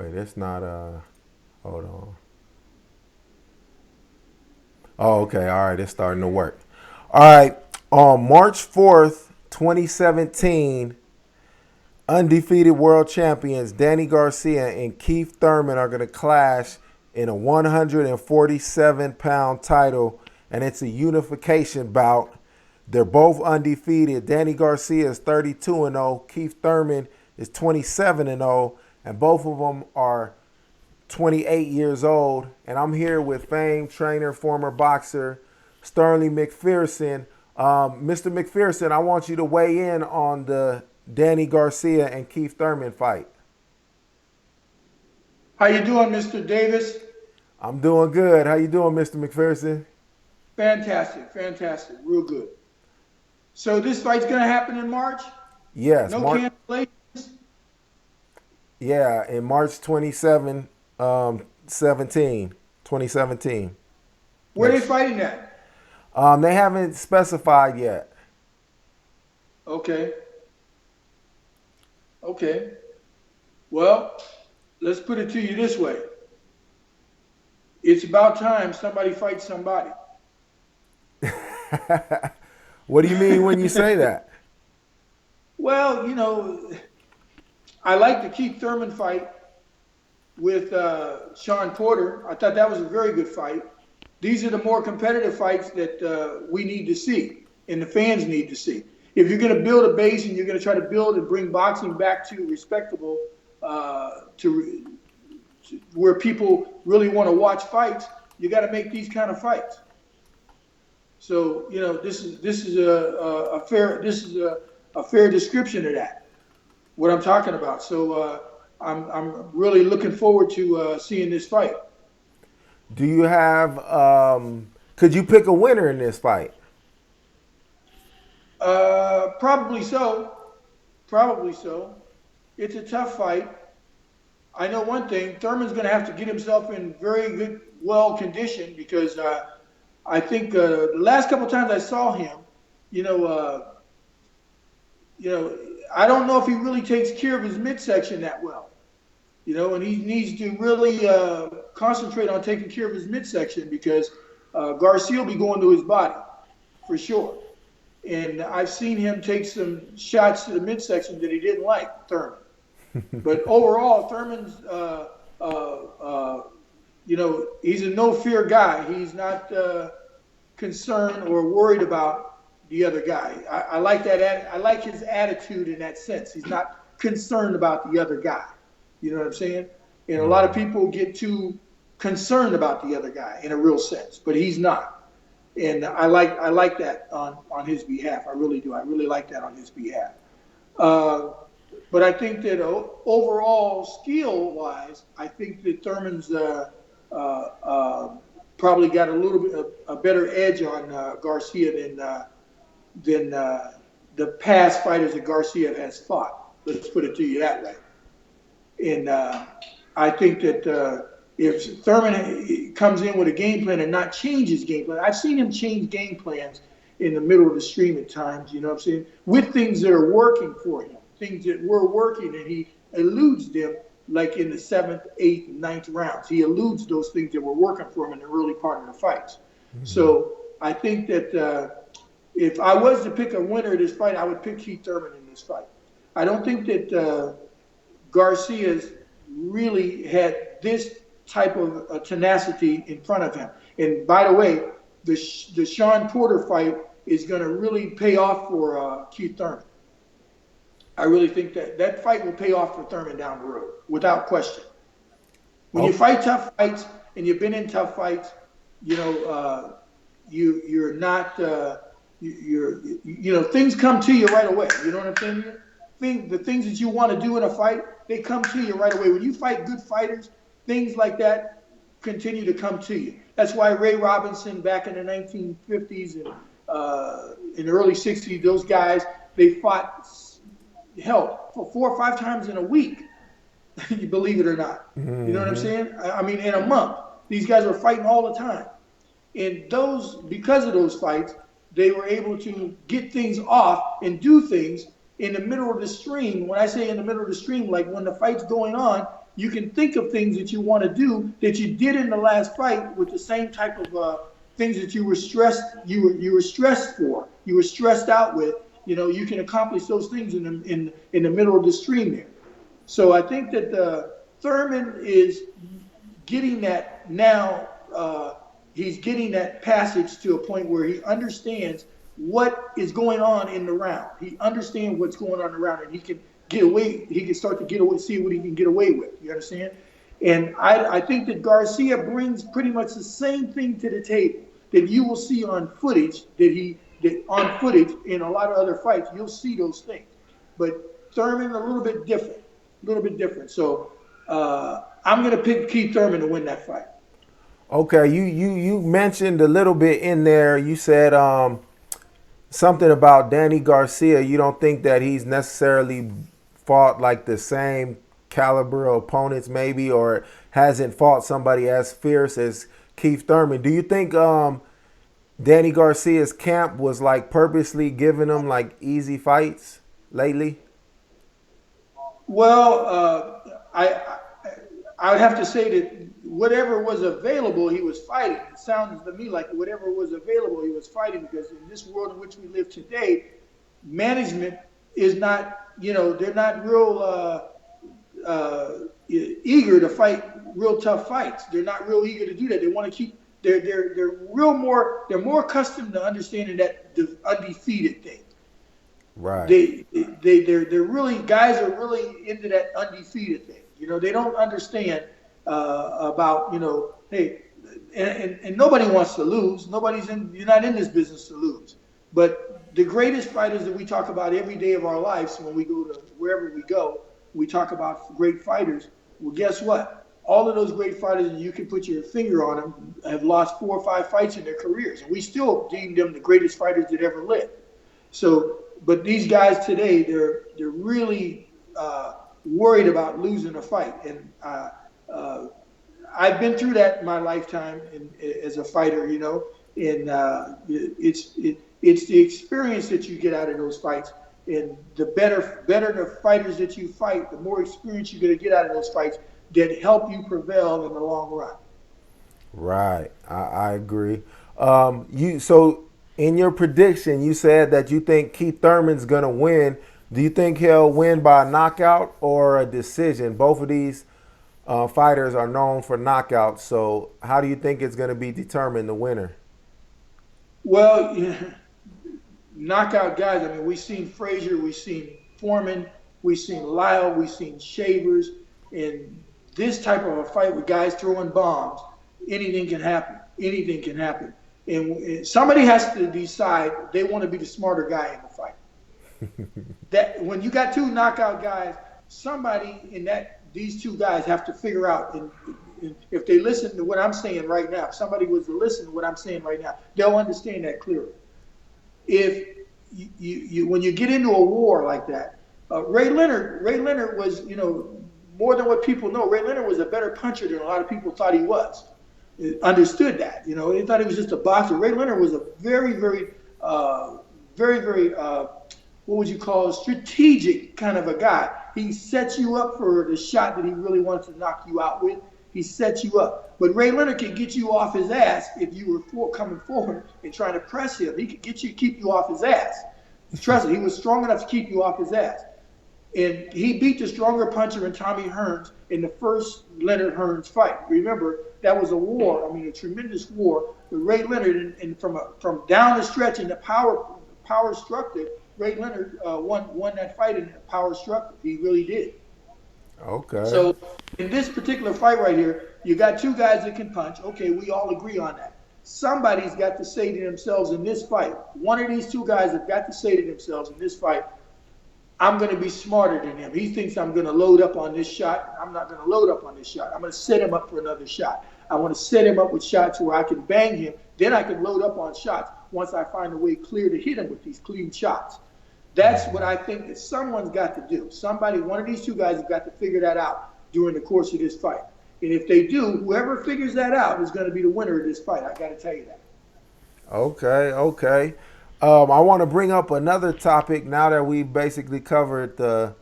Wait, it's not hold on. Oh, okay. All right, it's starting to work. All right. On March 4th, 2017, undefeated world champions Danny Garcia and Keith Thurman are going to clash in a 147-pound title, and it's a unification bout. They're both undefeated. Danny Garcia is 32-0. Keith Thurman is 27-0, and both of them are 28 years old. And I'm here with famed trainer, former boxer Sterling McPherson. Mr. McPherson, I want you to weigh in on the Danny Garcia and Keith Thurman fight. How you doing, Mr. Davis? I'm doing good. How you doing, Mr. McPherson? Fantastic, fantastic, real good. So this fight's gonna happen in March? Yes, No March. cancellations? Yeah, in March 27, 17, 2017. Where are they Next. fighting at? They haven't specified yet. Okay, okay. Well, let's put it to you this way. It's about time somebody fights somebody. What do you mean when you say that? Well, I like the Keith Thurman fight with Sean Porter. I thought that was a very good fight. These are the more competitive fights that we need to see and the fans need to see. If you're going to build a base and you're going to try to build and bring boxing back to respectable, to where people really want to watch fights, you got to make these kind of fights. So this is a fair description of that. What I'm talking about. So I'm really looking forward to seeing this fight. Do you have? Could you pick a winner in this fight? Probably so. Probably so. It's a tough fight. I know one thing. Thurman's going to have to get himself in very good, well condition because I think the last couple of times I saw him, you know, uh, I don't know if he really takes care of his midsection that well. And he needs to really concentrate on taking care of his midsection because Garcia will be going to his body for sure. And I've seen him take some shots to the midsection that he didn't like, Thurman. But overall, Thurman's, he's a no fear guy. He's not concerned or worried about the other guy. I like that. I like his attitude in that sense. He's not concerned about the other guy. You know what I'm saying? And a lot of people get too concerned about the other guy in a real sense, but he's not. And I like that on his behalf. I really do. I really like that on his behalf. Uh, but I think that overall, skill wise, I think that Thurman's probably got a little bit of a better edge on Garcia than the past fighters that Garcia has fought. Let's put it to you that way. And I think that if Thurman comes in with a game plan and not change his game plan, I've seen him change game plans in the middle of the stream at times, you know what I'm saying, with things that are working for him, things that were working, and he eludes them like in the seventh, eighth, ninth rounds. He eludes those things that were working for him in the early part of the fights. So I think that if I was to pick a winner of this fight, I would pick Keith Thurman in this fight. I don't think that Garcia's really had this type of tenacity in front of him. And by the way, the Sean Porter fight is going to really pay off for Keith Thurman. I really think that fight will pay off for Thurman down the road, without question. When you fight tough fights and you've been in tough fights, you're not things come to you right away. You know what I'm saying? The things that you want to do in a fight, they come to you right away. When you fight good fighters, things like that continue to come to you. That's why Ray Robinson back in the 1950s and in the early 60s, those guys, they fought for 4 or 5 times in a week. You believe it or not. You know what I'm saying? I mean, in a month, these guys were fighting all the time. And because of those fights, they were able to get things off and do things in the middle of the stream. When I say in the middle of the stream, like when the fight's going on, you can think of things that you want to do that you did in the last fight with the same type of things that you were stressed for, you were stressed out with. You can accomplish those things in the middle of the stream there. So I think that Thurman is getting that now. He's getting that passage to a point where he understands what is going on in the round. He understands what's going on in the round, and he can get away. He can start to get away, see what he can get away with. You understand? And I think that Garcia brings pretty much the same thing to the table that you will see on footage on footage in a lot of other fights. You'll see those things, but Thurman a little bit different. So I'm going to pick Keith Thurman to win that fight. Okay, you mentioned a little bit in there. You said something about Danny Garcia. You don't think that he's necessarily fought like the same caliber of opponents, maybe, or hasn't fought somebody as fierce as Keith Thurman. Do you think Danny Garcia's camp was like purposely giving him like easy fights lately? Well, I would have to say that whatever was available, he was fighting. It sounds to me like whatever was available, he was fighting, because in this world in which we live today, management is not, they're not real eager to fight real tough fights. They're not real eager to do that. They want to keep, they're more accustomed to understanding that the undefeated thing. Right. They're really, guys are really into that undefeated thing. They don't understand about, hey, and nobody wants to lose. You're not in this business to lose. But the greatest fighters that we talk about every day of our lives, when we go to wherever we go, we talk about great fighters. Well, guess what? All of those great fighters, and you can put your finger on them, have lost 4 or 5 fights in their careers. And we still deem them the greatest fighters that ever lived. So, but these guys today, they're really worried about losing a fight. And I've been through that in my lifetime as a fighter, and it's the experience that you get out of those fights. And the better the fighters that you fight, the more experience you're going to get out of those fights that help you prevail in the long run. Right. I agree. So in your prediction, you said that you think Keith Thurman's going to win. Do you think he'll win by a knockout or a decision? Both of these fighters are known for knockouts. So how do you think it's going to be determined, the winner? Well, knockout guys. I mean, we've seen Frazier, we've seen Foreman, we've seen Lyle, we've seen Shavers. In this type of a fight with guys throwing bombs, anything can happen. Anything can happen. And somebody has to decide they want to be the smarter guy in the fight. That when you got 2 knockout guys, somebody in these 2 guys have to figure out, and if they listen to what I'm saying right now, if somebody was to listen to what I'm saying right now, they'll understand that clearly. If you when you get into a war like that, Ray Leonard was, more than what people know. Ray Leonard was a better puncher than a lot of people thought he was. Understood that, they thought he was just a boxer. Ray Leonard was a very, very, what would you call a strategic kind of a guy. He sets you up for the shot that he really wanted to knock you out with. He sets you up. But Ray Leonard can get you off his ass if you were coming forward and trying to press him. He could keep you off his ass. Trust me, he was strong enough to keep you off his ass. And he beat the stronger puncher in Tommy Hearns in the first Leonard-Hearns fight. Remember, that was a war. I mean, a tremendous war with Ray Leonard. And from down the stretch in the power structure, Ray Leonard won that fight in the power structure. He really did. Okay. So in this particular fight right here, you got 2 guys that can punch. Okay, we all agree on that. Somebody's got to say to themselves in this fight, one of these 2 guys have got to say to themselves in this fight, I'm going to be smarter than him. He thinks I'm going to load up on this shot. I'm not going to load up on this shot. I'm going to set him up for another shot. I want to set him up with shots where I can bang him. Then I can load up on shots once I find a way clear to hit him with these clean shots. That's what I think that someone's got to do. One of these 2 guys have got to figure that out during the course of this fight. And if they do, whoever figures that out is going to be the winner of this fight. I got to tell you that. Okay. I want to bring up another topic now that we basically covered the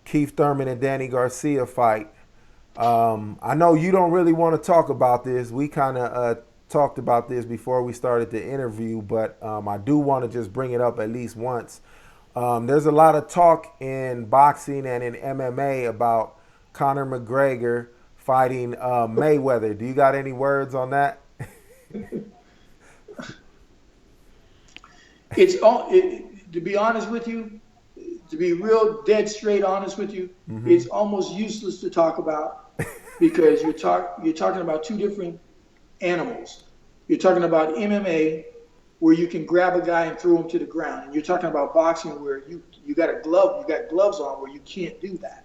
Keith Thurman and Danny Garcia fight. I know you don't really want to talk about this. We kind of talked about this before we started the interview, but I do want to just bring it up at least once. There's a lot of talk in boxing and in MMA about Conor McGregor fighting Mayweather. Do you got any words on that? It's all, to be honest with you, to be real dead straight honest with you, it's almost useless to talk about because you're talking about two different animals. You're talking about MMA where you can grab a guy and throw him to the ground, and you're talking about boxing where you got gloves on where you can't do that.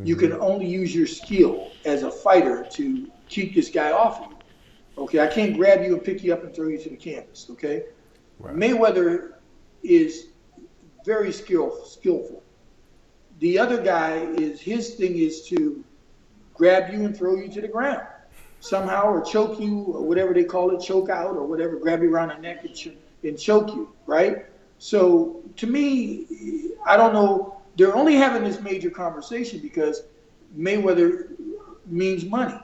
You can only use your skill as a fighter to keep this guy off of you. Okay, I can't grab you and pick you up and throw you to the canvas. Okay, right. Mayweather is very skillful. The other guy his thing is to grab you and throw you to the ground somehow, or choke you, or whatever they call it, choke out, or whatever, grab you around the neck and choke you, right? So to me, I don't know. They're only having this major conversation because Mayweather means money.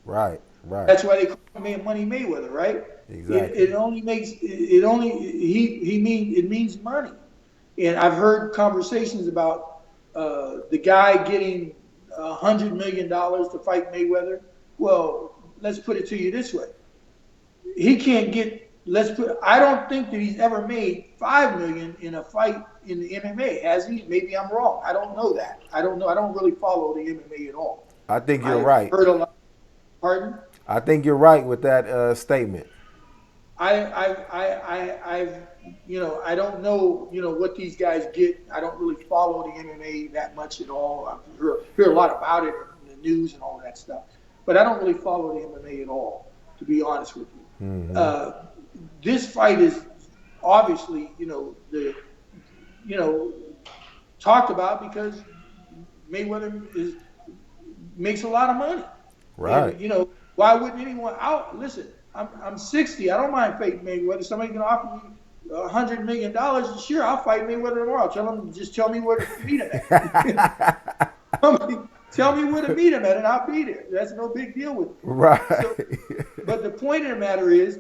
Right. That's why they call him Money Mayweather, right? Exactly. It means money. And I've heard conversations about the guy getting $100 million to fight Mayweather. Well, let's put it to you this way: he can't get. I don't think that he's ever made $5 million in a fight in the MMA. Has he? Maybe I'm wrong. I don't know that. I don't know. I don't really follow the MMA at all. I think you're right. Heard a lot. Pardon? I think you're right with that statement. I've I don't know what these guys get. I don't really follow the MMA that much at all. I hear a lot about it in the news and all that stuff, but I don't really follow the MMA at all, to be honest with you. This fight is obviously talked about because Mayweather makes a lot of money, right? And, why wouldn't anyone? Listen, I'm 60. I don't mind fighting Mayweather. Somebody can offer me $100 million. Sure, I'll fight Mayweather tomorrow. Tell me where to meet him at. Tell me where to meet him at, and I'll be there. That's no big deal with me. Right. So, but the point of the matter is,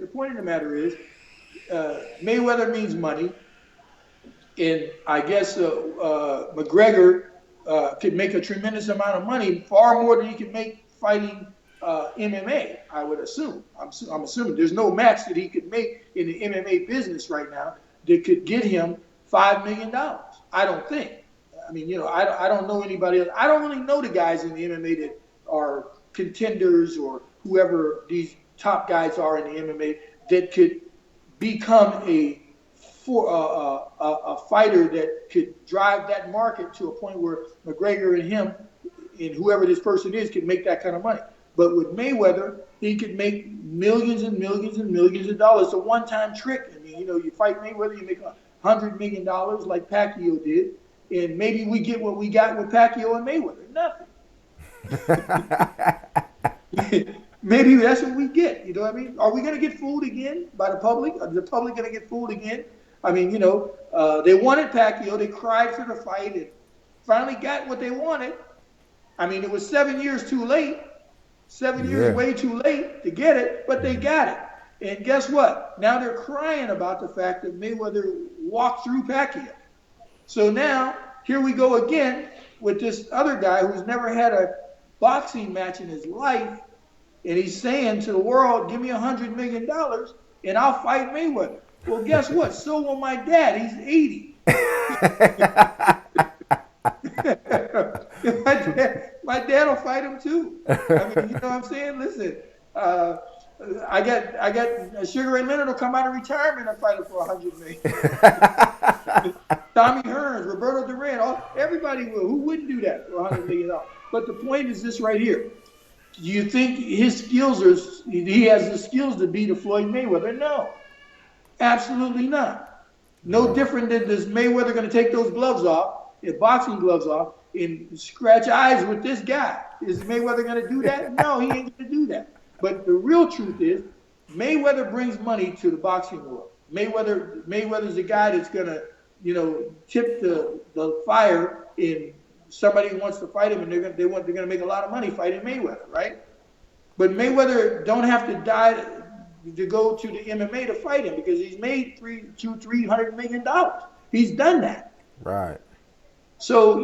Mayweather means money, and I guess McGregor could make a tremendous amount of money, far more than he can make fighting MMA, I would assume. I'm assuming there's no match that he could make in the MMA business right now that could get him $5 million. I don't think. I mean, I don't know anybody else. I don't really know the guys in the MMA that are contenders or whoever these top guys are in the MMA that could become a fighter that could drive that market to a point where McGregor and him and whoever this person is could make that kind of money. But with Mayweather, he could make millions and millions and millions of dollars. It's a one-time trick. I mean, you fight Mayweather, you make $100 million like Pacquiao did, and maybe we get what we got with Pacquiao and Mayweather. Nothing. Maybe that's what we get. You know what I mean? Are we going to get fooled again by the public? Are the public going to get fooled again? I mean, they wanted Pacquiao. They cried for the fight and finally got what they wanted. I mean, it was 7 years too late. 7 years way too late to get it, but they got it. And guess what? Now they're crying about the fact that Mayweather walked through Pacquiao. So now, here we go again with this other guy who's never had a boxing match in his life, and he's saying to the world, give me $100 million and I'll fight Mayweather. Well, guess what? So will my dad. He's 80. My dad will fight him too. I mean, you know what I'm saying? Listen, I got Sugar Ray Leonard will come out of retirement and fight him for $100 million. Tommy Hearns, Roberto Duran, everybody will. Who wouldn't do that for $100 million? But the point is this right here. Do you think he has the skills to beat a Floyd Mayweather? No, absolutely not. No different than this Mayweather going to take those gloves off, his boxing gloves off, and scratch eyes with this guy. Is Mayweather going to do that? No, he ain't going to do that. But the real truth is, Mayweather brings money to the boxing world. Mayweather's the guy that's going to, tip the fire and somebody wants to fight him, and they're gonna make a lot of money fighting Mayweather, right? But Mayweather don't have to die to go to the MMA to fight him because he's made $300 million. He's done that. Right. So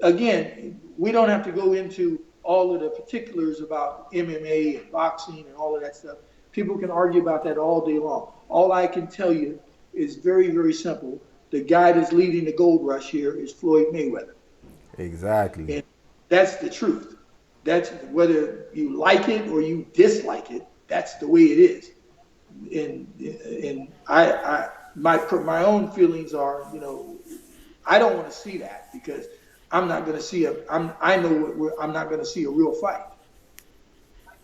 again, we don't have to go into all of the particulars about MMA and boxing and all of that stuff. People can argue about that all day long. All I can tell you is very, very simple. The guy that's leading the gold rush here is Floyd Mayweather. Exactly. And that's the truth. That's whether you like it or you dislike it, that's the way it is. And my own feelings are, I don't want to see that because I'm not going to see I'm not going to see a real fight.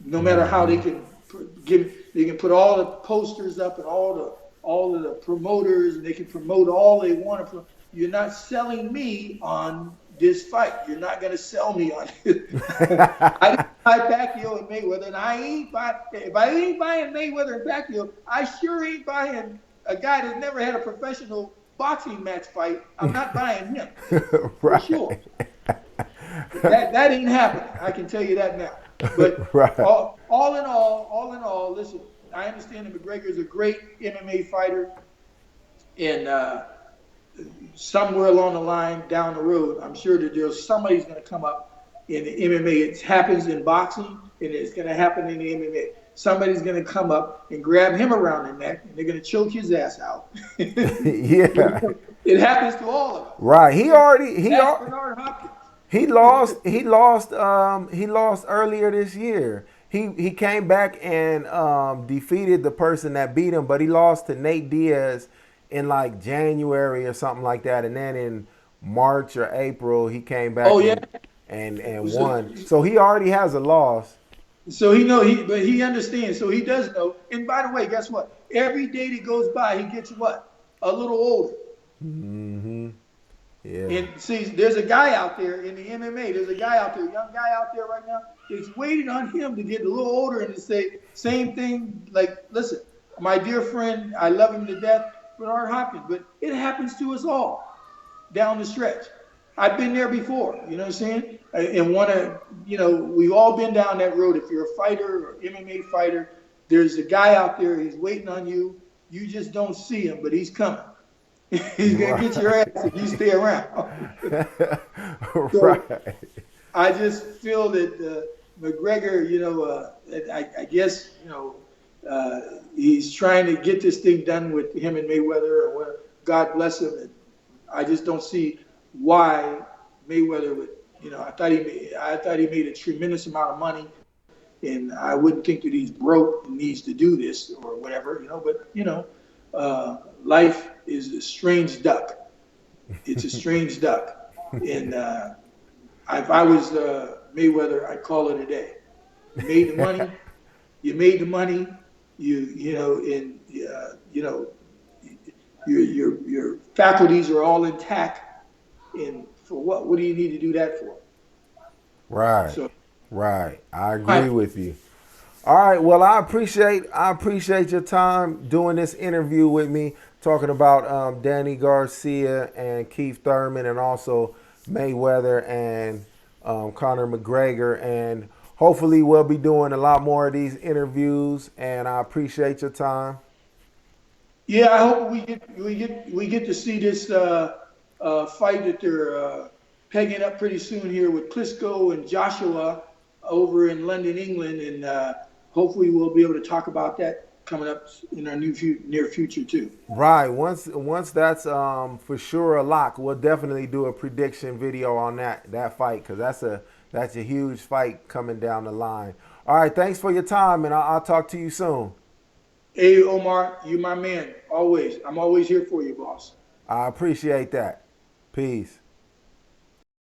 No matter how they can put all the posters up and all of the promoters, and they can promote all they want to. You're not selling me on this fight. You're not going to sell me on it. I didn't buy Pacquiao and Mayweather, and if I ain't buying Mayweather and Pacquiao, I sure ain't buying a guy that never had a professional boxing match fight. I'm not buying him. Right. For sure. That ain't happening. I can tell you that now. But right. all in all, listen, I understand that McGregor is a great MMA fighter, and somewhere along the line down the road, I'm sure that there's somebody's going to come up in the MMA. It happens in boxing, and it's going to happen in the MMA. Somebody's going to come up and grab him around the neck, and they're going to choke his ass out. Yeah. It happens to all of us. Right. He lost earlier this year. He came back and defeated the person that beat him, but he lost to Nate Diaz in like January or something like that, and then in March or April he came back and won. So he already has a loss. So but he understands. So he does know. And by the way, guess what? Every day that goes by, he gets what? A little older. Mm-hmm. Yeah. And see, there's a guy out there in the MMA. There's a guy out there, a young guy out there right now. It's waiting on him to get a little older and to say same thing. Like, listen, my dear friend, I love him to death, Bernard Hopkins, but it happens to us all down the stretch. I've been there before, you know what I'm saying? And we've all been down that road. If you're a fighter or MMA fighter, there's a guy out there, he's waiting on you. You just don't see him, but he's coming. He's going to get your ass if you stay around. Right. I just feel that McGregor, I guess, he's trying to get this thing done with him and Mayweather, or whatever. God bless him. And I just don't see why Mayweather would, I thought he made a tremendous amount of money, and I wouldn't think that he's broke and needs to do this or whatever, but life is a strange duck. It's a strange duck. And if I was Mayweather, I'd call it a day. You made the money. You made the money. Your faculties are all intact. And for what? What do you need to do that for? Right. Right. I agree with you. All right. Well, I appreciate your time doing this interview with me, talking about Danny Garcia and Keith Thurman, and also Mayweather and Conor McGregor. And hopefully we'll be doing a lot more of these interviews. And I appreciate your time. Yeah, I hope we get to see this fight that they're pegging up pretty soon here with Klitschko and Joshua over in London, England, and hopefully we'll be able to talk about that coming up in our near future too. Right. Once that's for sure a lock, we'll definitely do a prediction video on that fight, because that's a huge fight coming down the line. All right. Thanks for your time, and I'll talk to you soon. Hey, Omar, you my man. Always. I'm always here for you, boss. I appreciate that. Peace.